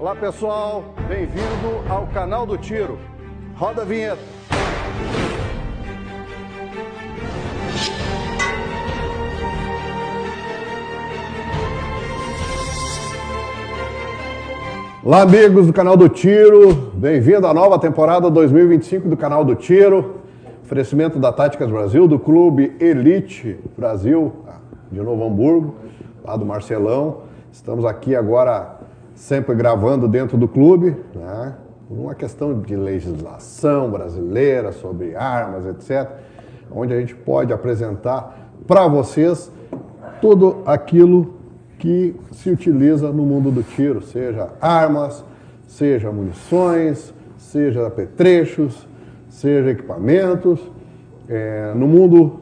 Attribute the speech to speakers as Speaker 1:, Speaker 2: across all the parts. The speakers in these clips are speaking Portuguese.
Speaker 1: Olá pessoal, bem-vindo ao canal do Tiro. Roda a vinheta. Olá amigos do canal do Tiro, bem-vindo à nova temporada 2025 do canal do Tiro. Oferecimento da Táticas Brasil, do Clube Elite Brasil, de Novo Hamburgo, lá do Marcelão. Estamos aqui agora sempre gravando dentro do clube, né? Por uma questão de legislação brasileira sobre armas, etc., onde a gente pode apresentar para vocês tudo aquilo que se utiliza no mundo do tiro, seja armas, seja munições, seja apetrechos, seja equipamentos. No mundo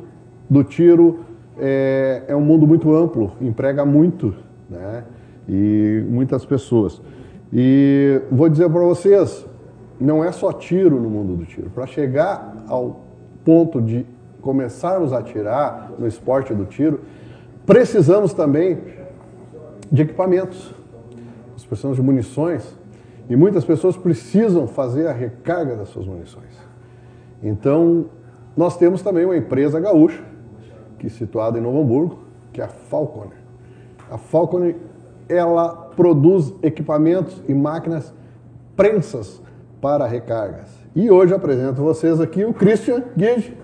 Speaker 1: do tiro é um mundo muito amplo, emprega muito, né? E muitas pessoas. E vou dizer para vocês, não é só tiro no mundo do tiro. Para chegar ao ponto de começarmos a atirar no esporte do tiro, precisamos também de equipamentos. Nós precisamos de munições e muitas pessoas precisam fazer a recarga das suas munições. Então, nós temos também uma empresa gaúcha, que é situada em Novo Hamburgo, que é a Falconer. A Falconer, ela produz equipamentos e máquinas prensas para recargas. E hoje apresento a vocês aqui o Christian Guide.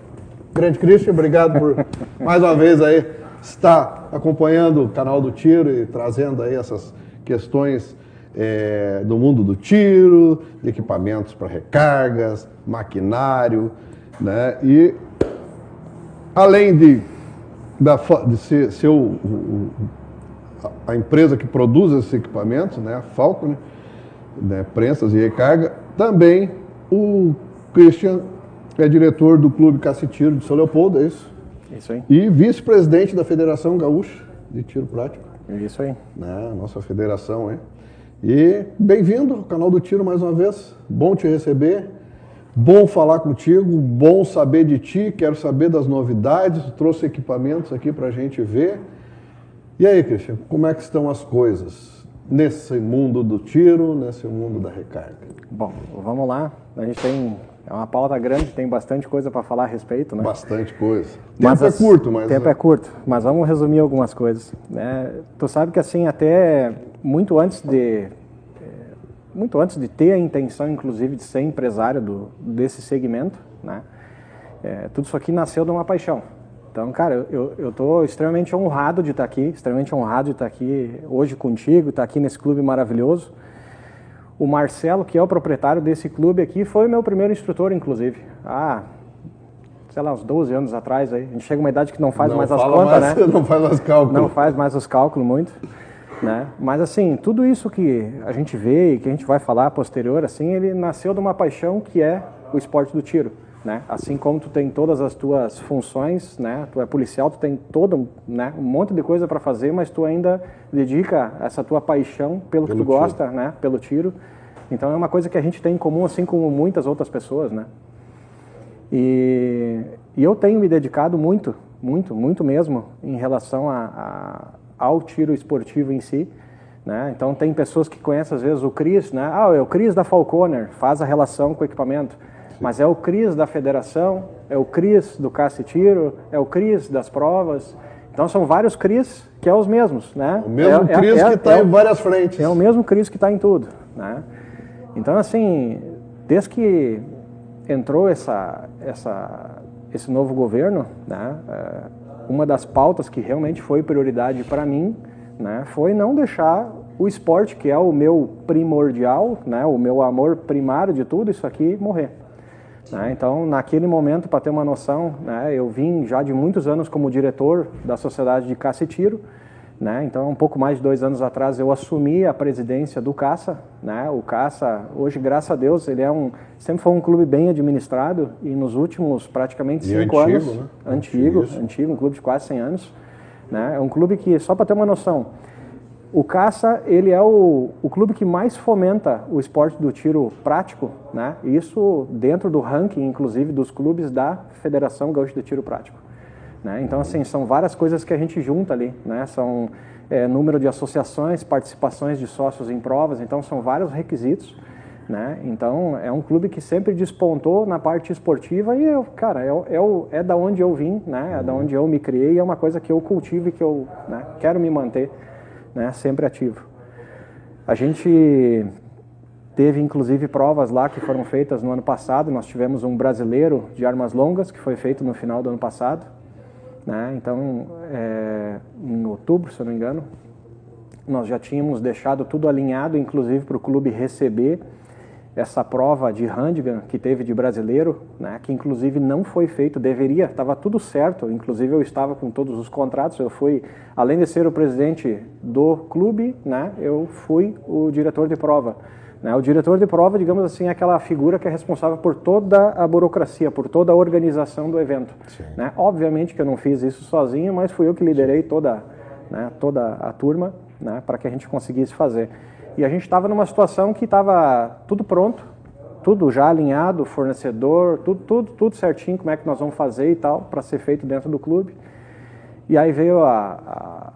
Speaker 1: Grande Christian, obrigado por mais uma vez aí estar acompanhando o canal do Tiro e trazendo aí essas questões do mundo do tiro, de equipamentos para recargas, maquinário, né? E além de ser a empresa que produz esses equipamentos, né, a Falconer, né, prensas e recarga, também o Christian é diretor do Clube Caça e Tiro de São Leopoldo, é isso?
Speaker 2: Isso aí.
Speaker 1: E vice-presidente da Federação Gaúcha de Tiro Prático.
Speaker 2: Isso aí.
Speaker 1: Nossa federação, hein? E bem-vindo ao canal do Tiro mais uma vez. Bom te receber, bom falar contigo, bom saber de ti, quero saber das novidades, trouxe equipamentos aqui pra gente ver. E aí, Christian, como é que estão as coisas nesse mundo do tiro, nesse mundo da recarga?
Speaker 2: Bom, vamos lá. A gente tem uma pauta grande, tem bastante coisa para falar a respeito, né?
Speaker 1: Bastante coisa. Tempo é curto, mas...
Speaker 2: Tempo é curto, mas vamos resumir algumas coisas, né? Tu sabe que assim, até muito antes de ter a intenção, inclusive, de ser empresário desse segmento, né? Tudo isso aqui nasceu de uma paixão. Então, cara, eu tô extremamente honrado de estar aqui, hoje contigo, estar aqui nesse clube maravilhoso. O Marcelo, que é o proprietário desse clube aqui, foi meu primeiro instrutor, inclusive. Sei lá, uns 12 anos atrás. Aí. A gente chega a uma idade que não faz mais as contas, né?
Speaker 1: Não faz mais cálculo.
Speaker 2: Não faz mais os cálculos muito, né? Mas assim, tudo isso que a gente vê e que a gente vai falar posterior, assim, ele nasceu de uma paixão que é o esporte do tiro, né? Assim como tu tem todas as tuas funções, né? Tu é policial, tu tem todo, né, um monte de coisa para fazer, mas tu ainda dedica essa tua paixão pelo que tu gosta, né? Pelo tiro. Então é uma coisa que a gente tem em comum, assim como muitas outras pessoas, né? E eu tenho me dedicado muito mesmo em relação ao tiro esportivo em si, né? Então tem pessoas que conhecem às vezes o Cris, né? É o Cris da Falconer, faz a relação com o equipamento. Sim. Mas é o Cris da federação, é o Cris do caça e tiro, é o Cris das provas. Então são vários Cris que é os mesmos, né?
Speaker 1: O mesmo Cris que está em várias frentes.
Speaker 2: É o mesmo Cris que está em tudo, né? Então assim, desde que entrou esse novo governo, né? Uma das pautas que realmente foi prioridade para mim, né? Foi não deixar o esporte, que é o meu primordial, né? O meu amor primário de tudo isso aqui, morrer. Né? Então, naquele momento, para ter uma noção, né, eu vim já de muitos anos como diretor da Sociedade de Caça e Tiro, né? Então, um pouco mais de 2 anos atrás, eu assumi a presidência do Caça, né? O Caça, hoje, graças a Deus, ele sempre foi um clube bem administrado e nos últimos praticamente 5 anos,
Speaker 1: né?
Speaker 2: antigo, um clube de quase 100 anos, né? É um clube que, só para ter uma noção, o Caça, ele é o clube que mais fomenta o esporte do tiro prático, né? Isso dentro do ranking, inclusive, dos clubes da Federação Gaúcha de Tiro Prático. né? Então, assim, são várias coisas que a gente junta ali, né? São número de associações, participações de sócios em provas, então são vários requisitos, né? Então, é um clube que sempre despontou na parte esportiva e, cara, é da onde eu vim, né? É da onde eu me criei, é uma coisa que eu cultivo e que eu, né, quero me manter, né, sempre ativo. A gente teve, inclusive, provas lá que foram feitas no ano passado. Nós tivemos um brasileiro de armas longas que foi feito no final do ano passado, né? Então, em outubro, se eu não me engano, nós já tínhamos deixado tudo alinhado, inclusive para o clube receber essa prova de handgun que teve de brasileiro, né? Que inclusive não foi feito, deveria, estava tudo certo, inclusive eu estava com todos os contratos, eu fui, além de ser o presidente do clube, né? Eu fui o diretor de prova. O diretor de prova, digamos assim, é aquela figura que é responsável por toda a burocracia, por toda a organização do evento, né? Obviamente que eu não fiz isso sozinho, mas fui eu que liderei toda a turma, né, para que a gente conseguisse fazer. E a gente estava numa situação que estava tudo pronto, tudo já alinhado, fornecedor, tudo certinho, como é que nós vamos fazer e tal, para ser feito dentro do clube. E aí veio a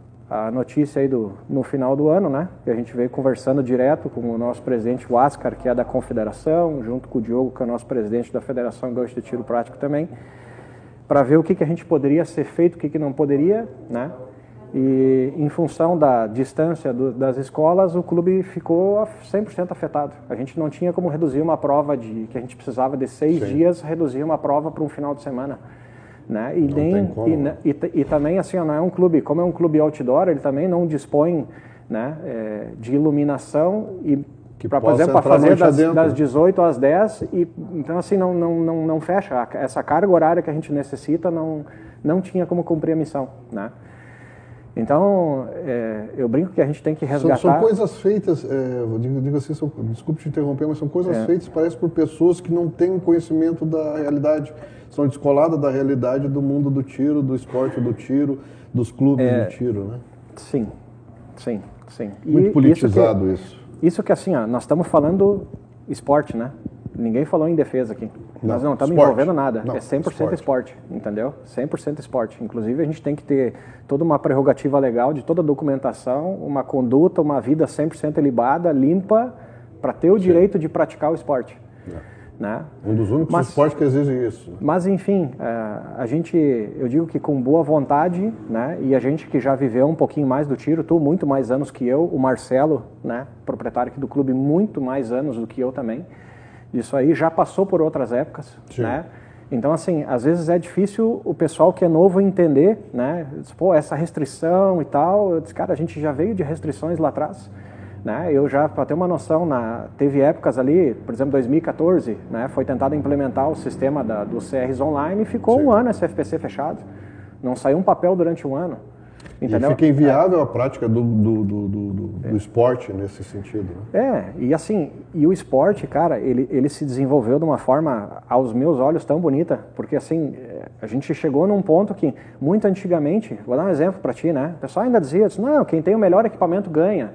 Speaker 2: notícia aí no final do ano, né? E a gente veio conversando direto com o nosso presidente, o Ascar, que é da Confederação, junto com o Diogo, que é o nosso presidente da Federação Gaúcha de Tiro Prático também, para ver o que a gente poderia ser feito, o que não poderia, né? E em função da distância das escolas, o clube ficou 100% afetado. A gente não tinha como reduzir uma prova que a gente precisava de 6 dias, reduzir uma prova para um final de semana, né? E também, assim, não é um clube, como é um clube outdoor, ele também não dispõe, né, de iluminação e para fazer das 18 às 10, e então assim não fecha essa carga horária que a gente necessita, não tinha como cumprir a missão, né? Então, eu brinco que a gente tem que resgatar...
Speaker 1: São coisas feitas, digo assim, desculpe te interromper, mas são coisas feitas, parece, por pessoas que não têm conhecimento da realidade, são descoladas da realidade do mundo do tiro, do esporte do tiro, dos clubes do tiro, né?
Speaker 2: Sim.
Speaker 1: Muito politizado isso.
Speaker 2: Isso que assim, nós estamos falando esporte, né? Ninguém falou em defesa aqui. Nós não estamos envolvendo nada. Não, é 100% esporte, entendeu? 100% esporte. Inclusive, a gente tem que ter toda uma prerrogativa legal de toda a documentação, uma conduta, uma vida 100% ilibada, limpa, para ter o direito de praticar o esporte. Né?
Speaker 1: Um dos únicos esportes que exige isso.
Speaker 2: Mas, enfim, eu digo que com boa vontade, né? E a gente que já viveu um pouquinho mais do tiro, tu muito mais anos que eu, o Marcelo, né, proprietário aqui do clube, muito mais anos do que eu também. Isso aí já passou por outras épocas, né? Então, assim, às vezes é difícil o pessoal que é novo entender, né? Pô, essa restrição e tal. Eu disse, cara, a gente já veio de restrições lá atrás, né? Eu já, para ter uma noção, teve épocas ali, por exemplo, 2014, né? Foi tentado implementar o sistema dos CRs online e ficou um ano esse FPC fechado. Não saiu um papel durante um ano. Entendeu?
Speaker 1: E fica inviável a prática do esporte nesse sentido, né?
Speaker 2: E assim, o esporte, cara, ele se desenvolveu de uma forma, aos meus olhos, tão bonita, porque assim, a gente chegou num ponto que, muito antigamente, vou dar um exemplo para ti, né? O pessoal ainda dizia, não, quem tem o melhor equipamento ganha.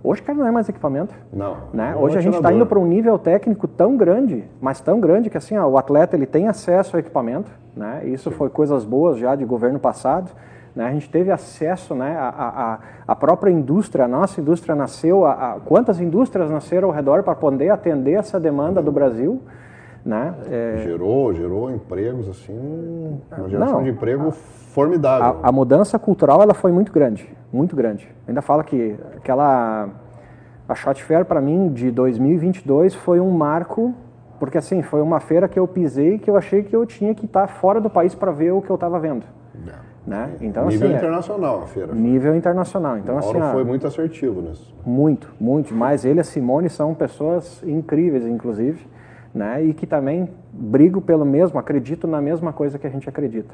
Speaker 2: Hoje, cara, não é mais equipamento.
Speaker 1: Não.
Speaker 2: Né? Hoje a gente está indo para um nível técnico tão grande, mas tão grande que assim, o atleta ele tem acesso ao equipamento, né? Isso foi coisas boas já de governo passado. Né? A gente teve acesso, né, à própria indústria, a nossa indústria nasceu, quantas indústrias nasceram ao redor para poder atender essa demanda do Brasil, né?
Speaker 1: Gerou empregos, assim, uma geração de emprego formidável.
Speaker 2: A mudança cultural ela foi muito grande, muito grande. Ainda falo que a Shot Fair para mim de 2022 foi um marco, porque assim, foi uma feira que eu pisei que eu achei que eu tinha que estar fora do país para ver o que eu estava vendo. Né? Então,
Speaker 1: nível
Speaker 2: assim,
Speaker 1: internacional a feira.
Speaker 2: Nível internacional. Então,
Speaker 1: o Mauro foi muito assertivo nisso.
Speaker 2: Muito. Mas ele e a Simone são pessoas incríveis, inclusive, né? E que também brigam pelo mesmo, acreditam na mesma coisa que a gente acredita.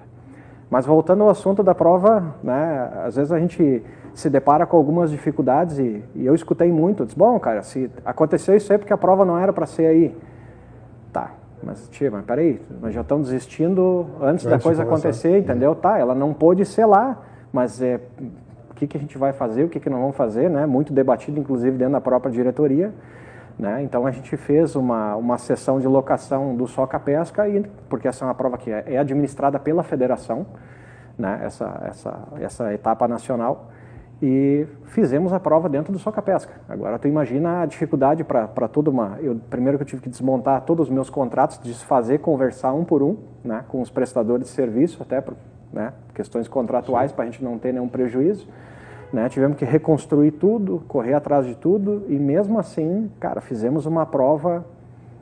Speaker 2: Mas voltando ao assunto da prova, né? Às vezes a gente se depara com algumas dificuldades e eu escutei muito. Disse, bom, cara, se aconteceu isso aí porque a prova não era para ser aí. Tá. Mas peraí, nós já estamos desistindo antes da coisa acontecer, entendeu? Tá, ela não pôde ser lá, mas o que a gente vai fazer, o que não vamos fazer, né? Muito debatido, inclusive, dentro da própria diretoria, né? Então a gente fez uma sessão de locação do Soca Pesca, porque essa é uma prova que é administrada pela federação, né, essa etapa nacional, e fizemos a prova dentro do Soca Pesca. Agora tu imagina a dificuldade para toda primeiro que eu tive que desmontar todos os meus contratos, desfazer, conversar um por um, né, com os prestadores de serviço, até por, né, questões contratuais, para a gente não ter nenhum prejuízo, né, tivemos que reconstruir tudo, correr atrás de tudo, e mesmo assim, cara, fizemos uma prova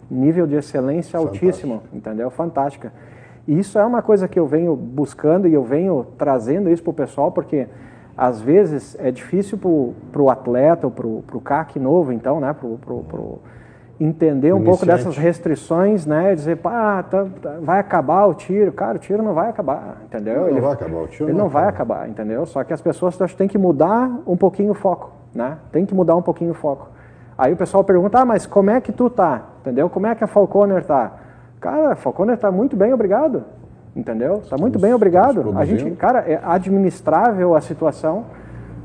Speaker 2: nível de excelência altíssimo, entendeu? Fantástica. E isso é uma coisa que eu venho buscando e eu venho trazendo isso para o pessoal, porque às vezes é difícil para o atleta ou para o CAC novo, então, né, entender um pouco dessas restrições, né, dizer, pá, vai acabar o tiro. Cara, o tiro não vai acabar, entendeu?
Speaker 1: Ele não vai acabar, o tiro
Speaker 2: ele não vai acabar, entendeu? Só que as pessoas têm que mudar um pouquinho o foco, né? Tem que mudar um pouquinho o foco. Aí o pessoal pergunta, mas como é que tu tá? Entendeu? Como é que a Falconer tá? Cara, a Falconer tá muito bem, obrigado. Entendeu? Está muito bem, obrigado. A gente, cara, é administrável a situação.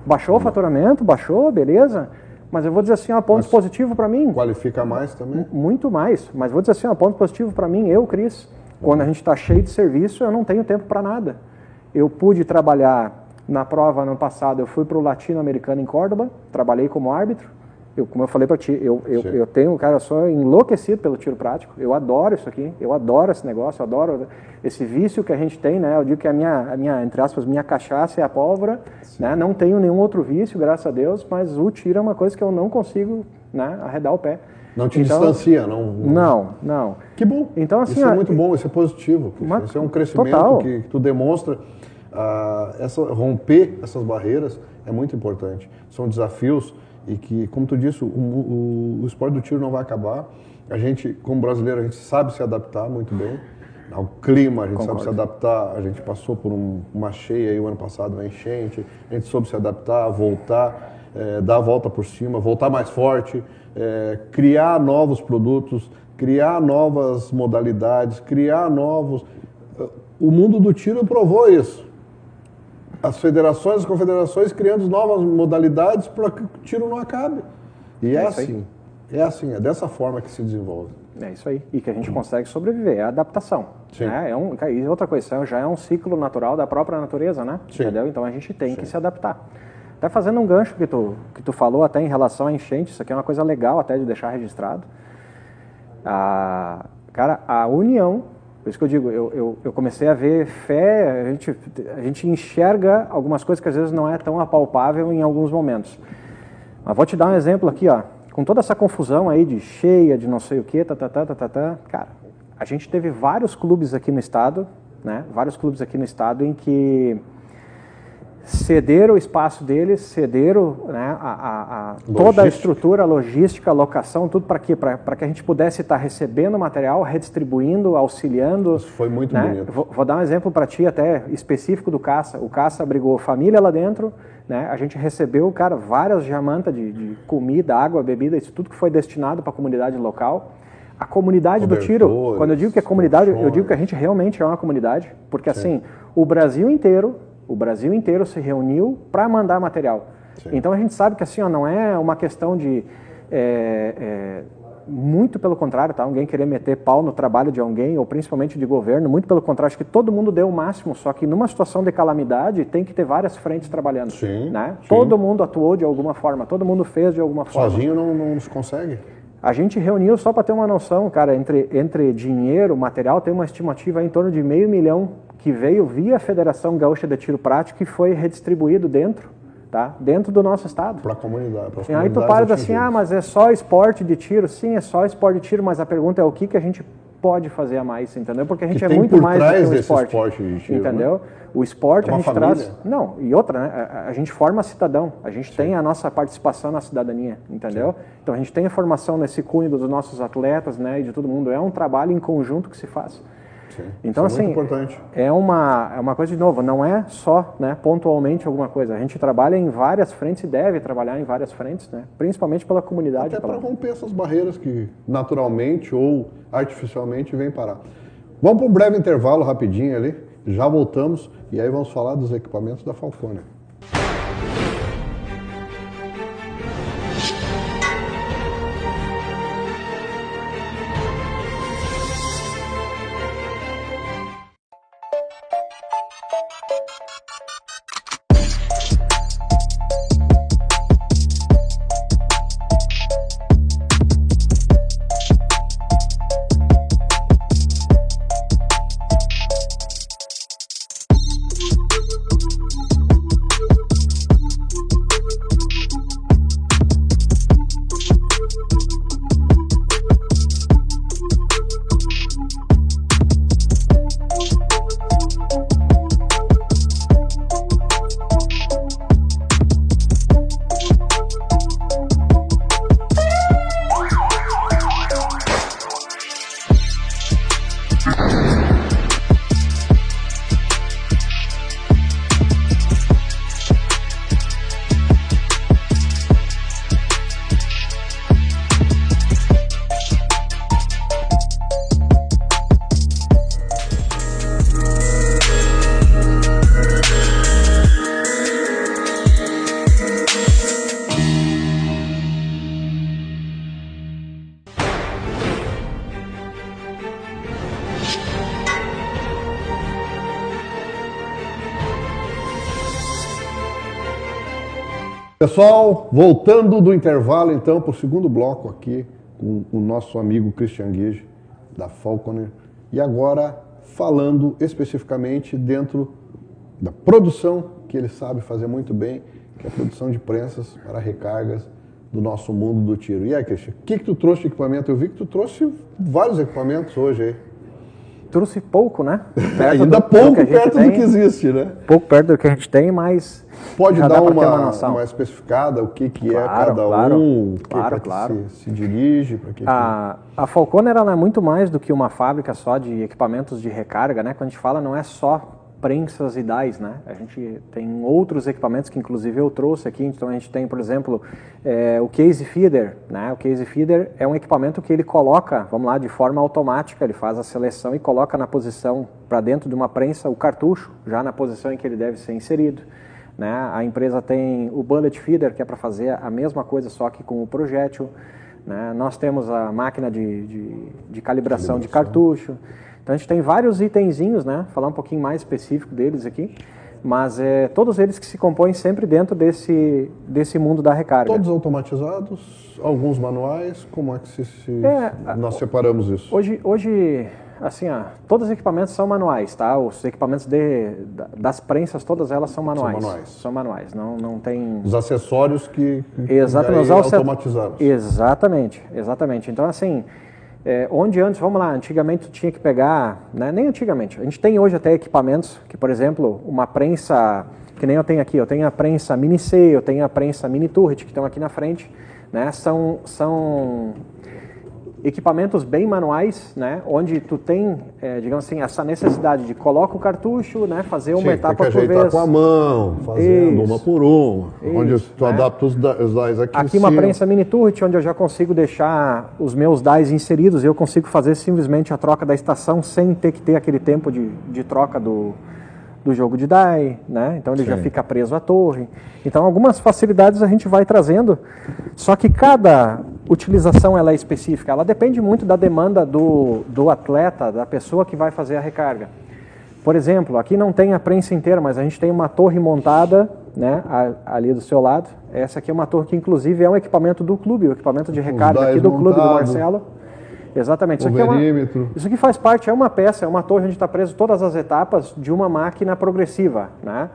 Speaker 2: Baixou o faturamento, baixou, beleza. Mas eu vou dizer assim, ponto positivo para mim.
Speaker 1: Qualifica mais também?
Speaker 2: Muito mais. Mas vou dizer assim, ponto positivo para mim, eu, Cris, quando a gente está cheio de serviço, eu não tenho tempo para nada. Eu pude trabalhar na prova ano passado, eu fui para o Latino-Americano em Córdoba, trabalhei como árbitro. Como eu falei para ti, eu tenho, cara, eu sou enlouquecido pelo tiro prático, eu adoro isso aqui, eu adoro esse negócio, eu adoro esse vício que a gente tem, né? Eu digo que a minha, entre aspas, minha cachaça é a pólvora, né? Não tenho nenhum outro vício, graças a Deus, mas o tiro é uma coisa que eu não consigo, né, arredar o pé.
Speaker 1: Não te distancia, não?
Speaker 2: Não.
Speaker 1: Que bom,
Speaker 2: então, assim,
Speaker 1: isso é muito bom, isso é positivo, isso é um crescimento que tu demonstra, romper essas barreiras é muito importante, são desafios. E que, como tu disse, o esporte do tiro não vai acabar. A gente, como brasileiro, a gente sabe se adaptar muito bem. Ao clima, a gente sabe se adaptar. A gente passou por uma cheia aí o ano passado, uma enchente. A gente soube se adaptar, voltar, dar a volta por cima, voltar mais forte, criar novos produtos, criar novas modalidades, criar novos... O mundo do tiro provou isso. As federações, as confederações criando novas modalidades para que o tiro não acabe. E é assim, é dessa forma que se desenvolve.
Speaker 2: É isso aí, e que a gente consegue sobreviver, é a adaptação.
Speaker 1: Sim.
Speaker 2: Né? E outra coisa, já é um ciclo natural da própria natureza, né?
Speaker 1: Sim.
Speaker 2: Entendeu? Então a gente tem que se adaptar. Até fazendo um gancho que tu falou até em relação à enchente, isso aqui é uma coisa legal até de deixar registrado. Cara, a união... Por isso que eu digo, eu comecei a ver fé, a gente enxerga algumas coisas que às vezes não é tão apalpável em alguns momentos. Mas vou te dar um exemplo aqui, ó. Com toda essa confusão aí de cheia, de não sei o quê, cara, a gente teve vários clubes aqui no estado, né? Vários clubes aqui no estado em que cederam o espaço deles, cederam, né, toda a estrutura, a logística, a locação, tudo para quê? Para que a gente pudesse estar recebendo material, redistribuindo, auxiliando.
Speaker 1: Isso foi muito bonito.
Speaker 2: Vou dar um exemplo para ti até específico do Caça. O Caça abrigou família lá dentro, né? A gente recebeu, cara, várias jamantas de comida, água, bebida, isso tudo que foi destinado para a comunidade local. A comunidade do tiro, quando eu digo que é comunidade, eu digo que a gente realmente é uma comunidade, porque assim, o Brasil inteiro se reuniu para mandar material. Sim. Então a gente sabe que assim, não é uma questão de... muito pelo contrário, tá? Alguém querer meter pau no trabalho de alguém, ou principalmente de governo, muito pelo contrário, acho que todo mundo deu o máximo, só que numa situação de calamidade tem que ter várias frentes trabalhando.
Speaker 1: Sim,
Speaker 2: né?
Speaker 1: Sim.
Speaker 2: Todo mundo atuou de alguma forma, todo mundo fez de alguma forma.
Speaker 1: Sozinho não se consegue.
Speaker 2: A gente reuniu, só para ter uma noção, cara, entre dinheiro, material, tem uma estimativa em torno de $500 mil que veio via Federação Gaúcha de Tiro Prático e foi redistribuído dentro do nosso estado.
Speaker 1: Para a comunidade.
Speaker 2: E aí tu para assim, mas é só esporte de tiro? Sim, é só esporte de tiro, mas a pergunta é o que a gente pode fazer a mais, entendeu? Porque a gente é muito mais do que o esporte
Speaker 1: de tiro,
Speaker 2: entendeu? Né? O esporte a gente traz... Não, e outra, né? A gente forma cidadão, a gente tem a nossa participação na cidadania, entendeu? Sim. Então a gente tem a formação nesse cunho dos nossos atletas, né, e de todo mundo. É um trabalho em conjunto que se faz.
Speaker 1: Sim.
Speaker 2: Então,
Speaker 1: isso é
Speaker 2: assim,
Speaker 1: muito importante.
Speaker 2: É uma coisa, de novo, não é só, né, pontualmente alguma coisa. A gente trabalha em várias frentes e deve trabalhar em várias frentes, né, principalmente pela comunidade.
Speaker 1: Até para romper essas barreiras que naturalmente ou artificialmente vêm parar. Vamos para um breve intervalo rapidinho ali, já voltamos e aí vamos falar dos equipamentos da Falconer. Pessoal, voltando do intervalo, então, para o segundo bloco aqui, com o nosso amigo Christian Guige, da Falconer, e agora falando especificamente dentro da produção, que ele sabe fazer muito bem, que é a produção de prensas para recargas do nosso mundo do tiro. E aí, Christian, o que tu trouxe de equipamento? Eu vi que tu trouxe vários equipamentos hoje aí.
Speaker 2: Trouxe pouco, né?
Speaker 1: Ainda pouco perto do que existe, né?
Speaker 2: Pouco perto do que a gente tem, mas
Speaker 1: pode
Speaker 2: já
Speaker 1: dar
Speaker 2: dá pra ter uma noção.
Speaker 1: uma especificada, o que
Speaker 2: Claro,
Speaker 1: é cada
Speaker 2: claro,
Speaker 1: um,
Speaker 2: claro,
Speaker 1: para que se dirige, para que...
Speaker 2: A Falconer, ela é muito mais do que uma fábrica só de equipamentos de recarga, né? Quando a gente fala, não é só prensas e dies, né? A gente tem outros equipamentos que inclusive eu trouxe aqui. Então a gente tem, por exemplo, o case feeder, né? O case feeder é um equipamento que ele coloca, vamos lá, de forma automática, ele faz a seleção e coloca na posição, para dentro de uma prensa, o cartucho, já na posição em que ele deve ser inserido, né? A empresa tem o bullet feeder, que é para fazer a mesma coisa, só que com o projétil, né? Nós temos a máquina de calibração de cartucho. Então a gente tem vários itenzinhos, né? Falar um pouquinho mais específico deles aqui, mas todos eles que se compõem sempre dentro desse mundo da recarga.
Speaker 1: Todos automatizados, alguns manuais, como é que nós separamos isso?
Speaker 2: Hoje assim, todos os equipamentos são manuais, tá? Os equipamentos das prensas, todas elas são manuais. São manuais, não tem...
Speaker 1: Os acessórios que
Speaker 2: automatizados. Exatamente. Então assim... onde antes, vamos lá, antigamente tu tinha que pegar, né, nem antigamente, a gente tem hoje até equipamentos que, por exemplo, uma prensa, que nem eu tenho aqui, eu tenho a prensa Mini C, eu tenho a prensa Mini Turret, que estão aqui na frente, né, são equipamentos bem manuais, né, onde tu tem, digamos assim, essa necessidade de coloca o cartucho, né, fazer uma etapa por vez.
Speaker 1: Com a mão, fazendo uma por uma, onde tu adapta os dies
Speaker 2: aqui uma prensa Mini Turret, onde eu já consigo deixar os meus dies inseridos e eu consigo fazer simplesmente a troca da estação sem ter que ter aquele tempo de troca do jogo de die, né? Então ele já fica preso à torre. Então algumas facilidades a gente vai trazendo, só que cada utilização ela é específica, ela depende muito da demanda do atleta, da pessoa que vai fazer a recarga. Por exemplo, aqui não tem a prensa inteira, mas a gente tem uma torre montada, né, ali do seu lado. Essa aqui é uma torre que inclusive é um equipamento do clube, o equipamento de recarga aqui do clube do Marcelo. Exatamente. Isso aqui faz parte, é uma peça, é uma torre onde está preso todas as etapas de uma máquina progressiva, né?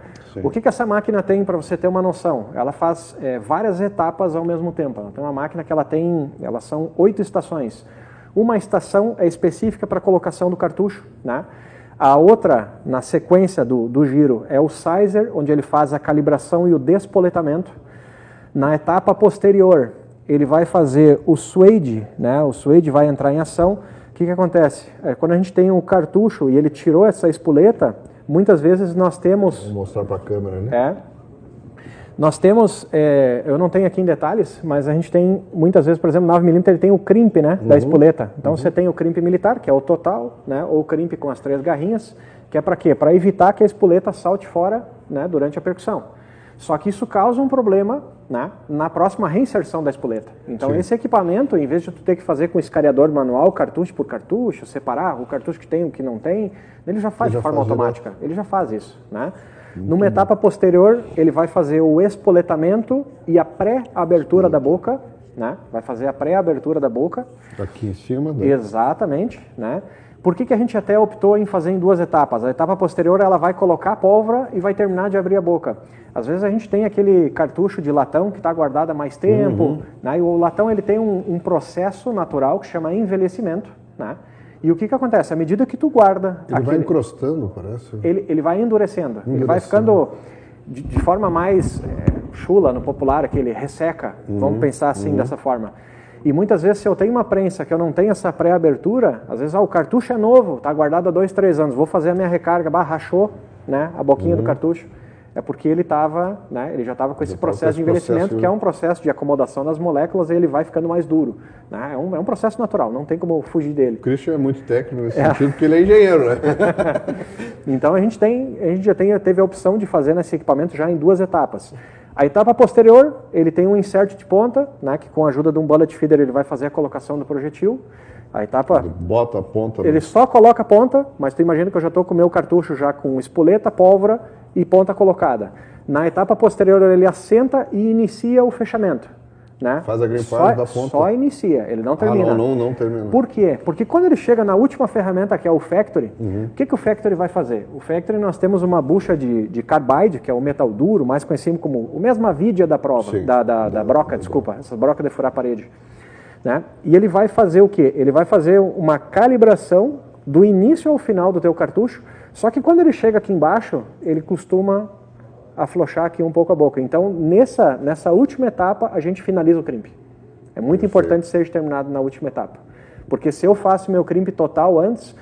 Speaker 2: O que essa máquina tem, para você ter uma noção? Ela faz várias etapas ao mesmo tempo. Ela tem uma máquina que elas são 8 estações. Uma estação é específica para a colocação do cartucho, né? A outra, na sequência do giro, é o sizer, onde ele faz a calibração e o despoletamento. Na etapa posterior, ele vai fazer o suede, né? O suede vai entrar em ação. O que acontece? Quando a gente tem um cartucho e ele tirou essa espoleta, muitas vezes nós temos...
Speaker 1: Vou mostrar para a câmera, né?
Speaker 2: Nós temos, eu não tenho aqui em detalhes, mas a gente tem, muitas vezes, por exemplo, 9mm, ele tem o crimp, né, da espoleta. Então você tem o crimp militar, que é o total, né, ou o crimp com as 3 garrinhas, que é para quê? Para evitar que a espoleta salte fora, né, durante a percussão. Só que isso causa um problema, né, na próxima reinserção da espoleta. Então esse equipamento, em vez de tu ter que fazer com escariador manual, cartucho por cartucho, separar o cartucho que tem e o que não tem, ele já faz de forma automática. Ele já faz isso, né? Numa etapa posterior, ele vai fazer o espoletamento e a pré-abertura da boca, né? Vai fazer a pré-abertura da boca.
Speaker 1: Aqui em cima. Né?
Speaker 2: Exatamente, né? Por que a gente até optou em fazer em 2 etapas? A etapa posterior, ela vai colocar a pólvora e vai terminar de abrir a boca. Às vezes a gente tem aquele cartucho de latão que está guardado há mais tempo, né? E o latão ele tem um processo natural que chama envelhecimento, né? E o que acontece? À medida que tu guarda...
Speaker 1: Ele vai encrostando, parece.
Speaker 2: Ele vai endurecendo. Ele vai ficando de forma mais chula, no popular, aquele resseca. Vamos pensar assim, dessa forma. E muitas vezes, se eu tenho uma prensa que eu não tenho essa pré-abertura, às vezes o cartucho é novo, está guardado há 2, 3 anos, vou fazer a minha recarga, rachou, né, a boquinha do cartucho. É porque ele estava, né, ele já estava com esse processo de envelhecimento, que é um processo de acomodação das moléculas, e ele vai ficando mais duro. Né? É um processo natural, não tem como fugir dele.
Speaker 1: O Christian é muito técnico nesse sentido, porque ele é engenheiro, né?
Speaker 2: Então a gente já teve a opção de fazer nesse equipamento já em 2 etapas. A etapa posterior, ele tem um insert de ponta, né, que com a ajuda de um bullet feeder ele vai fazer a colocação do projetil. A etapa...
Speaker 1: Ele bota a ponta...
Speaker 2: Ele só coloca a ponta, mas tu imagina que eu já estou com o meu cartucho já com espoleta, pólvora e ponta colocada. Na etapa posterior ele assenta e inicia o fechamento. Né?
Speaker 1: Faz a grimpagem da ponta.
Speaker 2: Só inicia, ele não termina.
Speaker 1: Não termina.
Speaker 2: Por quê? Porque quando ele chega na última ferramenta, que é o Factory, o que o Factory vai fazer? O Factory, nós temos uma bucha de carbide, que é o metal duro, mais conhecido como o mesmo vidia da prova, da broca, desculpa, essa broca de furar a parede. Né? E ele vai fazer o quê? Ele vai fazer uma calibração do início ao final do teu cartucho, só que quando ele chega aqui embaixo, ele costuma aflochar aqui um pouco a boca. Então, nessa última etapa, a gente finaliza o crimp. É muito importante que seja terminado na última etapa. Porque se eu faço meu crimp total antes,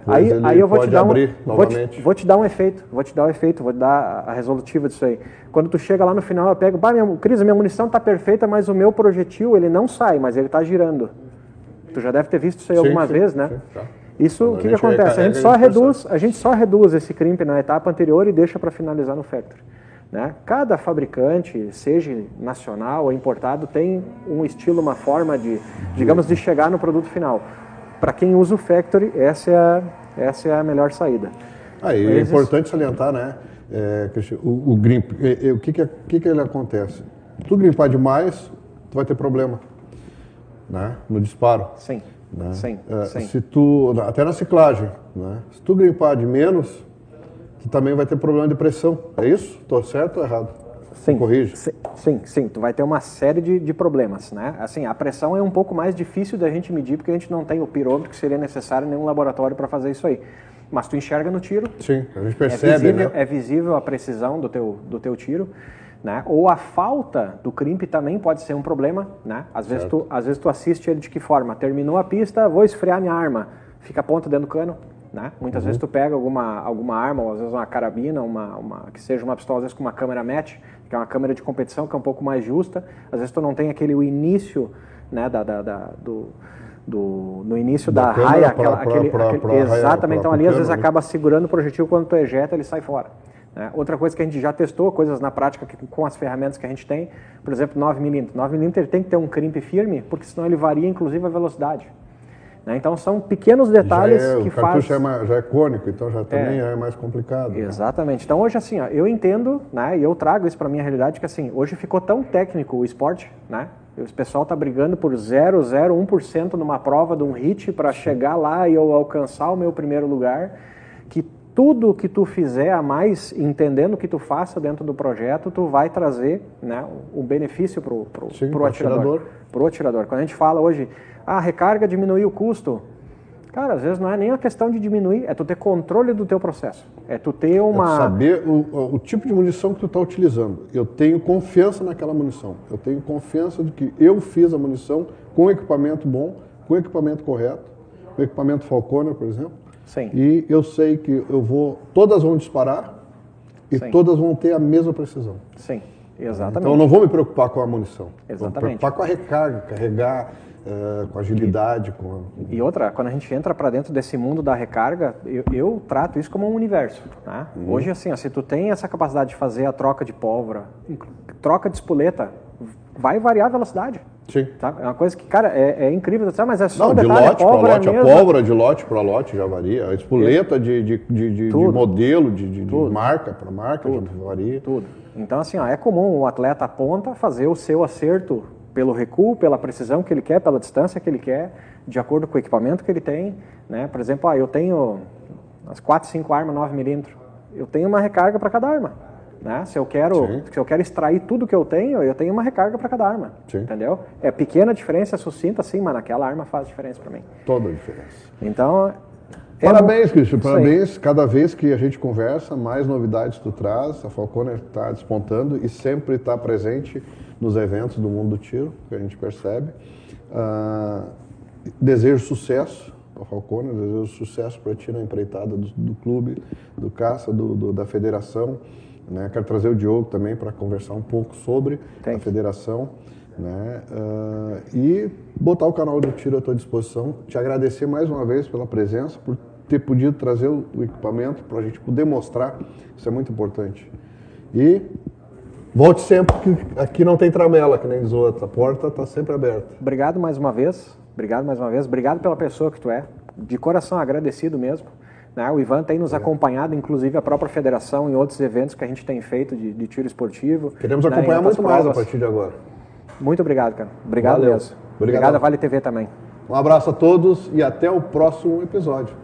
Speaker 2: aí eu vou te dar vou te dar um efeito, vou te dar a resolutiva disso aí. Quando tu chega lá no final, eu pego, Cris, minha munição está perfeita, mas o meu projetil, ele não sai, mas ele está girando. Tu já deve ter visto isso aí algumas vezes, né?
Speaker 1: Sim, tá.
Speaker 2: Isso, o que acontece? A gente só reduz esse crimp na etapa anterior e deixa para finalizar no Factory. Né? Cada fabricante, seja nacional ou importado, tem um estilo, uma forma de, digamos, de chegar no produto final. Para quem usa o Factory, essa é a melhor saída.
Speaker 1: É importante salientar, né, o grimp. O que ele acontece? Tu grimpar demais, tu vai ter problema, né, no disparo.
Speaker 2: Sim.
Speaker 1: Né?
Speaker 2: Sim.
Speaker 1: Se tu, até na ciclagem, né? Se tu grimpar de menos, tu também vai ter problema de pressão. É isso? Estou certo ou errado?
Speaker 2: Sim.
Speaker 1: Corrige?
Speaker 2: Sim. Tu vai ter uma série de problemas, né? Assim, a pressão é um pouco mais difícil da gente medir porque a gente não tem o pirômetro que seria necessário em nenhum laboratório para fazer isso aí. Mas tu enxerga no tiro.
Speaker 1: Sim, a gente percebe, né?
Speaker 2: É visível a precisão do teu tiro. Né? Ou a falta do crimp também pode ser um problema, né? Às vezes tu assiste ele de que forma? Terminou a pista, vou esfriar minha arma, fica a ponta dentro do cano, né? Muitas vezes tu pega alguma arma, ou às vezes uma carabina, que seja uma pistola, às vezes com uma câmera match, que é uma câmera de competição que é um pouco mais justa, às vezes tu não tem o início, né, no início da raia, exatamente, então ali às vezes acaba segurando o projetil, quando tu ejeta ele sai fora. Outra coisa que a gente já testou, coisas na prática com as ferramentas que a gente tem, por exemplo, 9mm. 9mm ele tem que ter um crimp firme, porque senão ele varia inclusive a velocidade. Então são pequenos detalhes que fazem...
Speaker 1: O cartucho já é cônico, então também é mais complicado.
Speaker 2: Exatamente. Né? Então hoje assim, eu entendo, né, e eu trago isso para a minha realidade, que assim, hoje ficou tão técnico o esporte, né? O pessoal está brigando por 0,01% numa prova de um hit para chegar lá e eu alcançar o meu primeiro lugar, que tudo que tu fizer a mais, entendendo o que tu faça dentro do projeto, tu vai trazer, né, o benefício pro atirador. Pro atirador. Quando a gente fala hoje, a recarga diminuiu o custo, cara, às vezes não é nem a questão de diminuir, é tu ter controle do teu processo. É tu ter uma...
Speaker 1: É saber o tipo de munição que tu está utilizando. Eu tenho confiança naquela munição. Eu tenho confiança de que eu fiz a munição com equipamento bom, com equipamento correto, com equipamento Falconer, por exemplo.
Speaker 2: Sim.
Speaker 1: E eu sei que todas vão disparar e todas vão ter a mesma precisão.
Speaker 2: Sim, exatamente.
Speaker 1: Então eu não vou me preocupar com a munição.
Speaker 2: Exatamente.
Speaker 1: Vou me preocupar com a recarga, carregar, com agilidade.
Speaker 2: E outra, quando a gente entra para dentro desse mundo da recarga, eu trato isso como um universo. Tá? Hoje, assim, se tu tem essa capacidade de fazer a troca de pólvora, troca de espoleta, vai variar a velocidade.
Speaker 1: Sim.
Speaker 2: Tá? É uma coisa que, cara, é incrível, mas é só
Speaker 1: não,
Speaker 2: um detalhe,
Speaker 1: de lote para lote,
Speaker 2: mesmo.
Speaker 1: A pólvora de lote para lote já varia, a espoleta de modelo, de marca para marca já varia.
Speaker 2: Tudo. Então, assim, é comum o atleta ponta fazer o seu acerto pelo recuo, pela precisão que ele quer, pela distância que ele quer, de acordo com o equipamento que ele tem. Né? Por exemplo, eu tenho as 4, 5 armas 9mm, eu tenho uma recarga para cada arma. Né? Se eu quero extrair tudo que eu tenho uma recarga para cada arma. Sim. Entendeu? É pequena diferença, sucinta, sim, mas naquela arma faz diferença para mim.
Speaker 1: Toda a diferença.
Speaker 2: Então...
Speaker 1: Parabéns, Cristian, parabéns. Cada vez que a gente conversa, mais novidades tu traz. A Falconer está despontando e sempre está presente nos eventos do mundo do tiro, que a gente percebe. Desejo sucesso ao Falconer, desejo sucesso para ti na empreitada do clube, do caça, da federação. Né? Quero trazer o Diogo também para conversar um pouco sobre a federação, né? E botar o canal do Tiro à tua disposição. Te agradecer mais uma vez pela presença, por ter podido trazer o equipamento para a gente poder mostrar. Isso é muito importante. E volte sempre, que aqui não tem tramela, que nem diz outra. A porta está sempre aberta.
Speaker 2: Obrigado mais uma vez. Obrigado pela pessoa que tu é. De coração agradecido mesmo. né? O Ivan tem nos acompanhado, inclusive a própria federação, em outros eventos que a gente tem feito de tiro esportivo.
Speaker 1: Queremos
Speaker 2: né,
Speaker 1: acompanhar
Speaker 2: em outras
Speaker 1: muito mais a
Speaker 2: provas.
Speaker 1: partir de agora.
Speaker 2: Muito obrigado, cara. Obrigado
Speaker 1: Valeu.
Speaker 2: mesmo.
Speaker 1: Obrigadão.
Speaker 2: Obrigado a Vale TV também.
Speaker 1: Um abraço a todos e até o próximo episódio.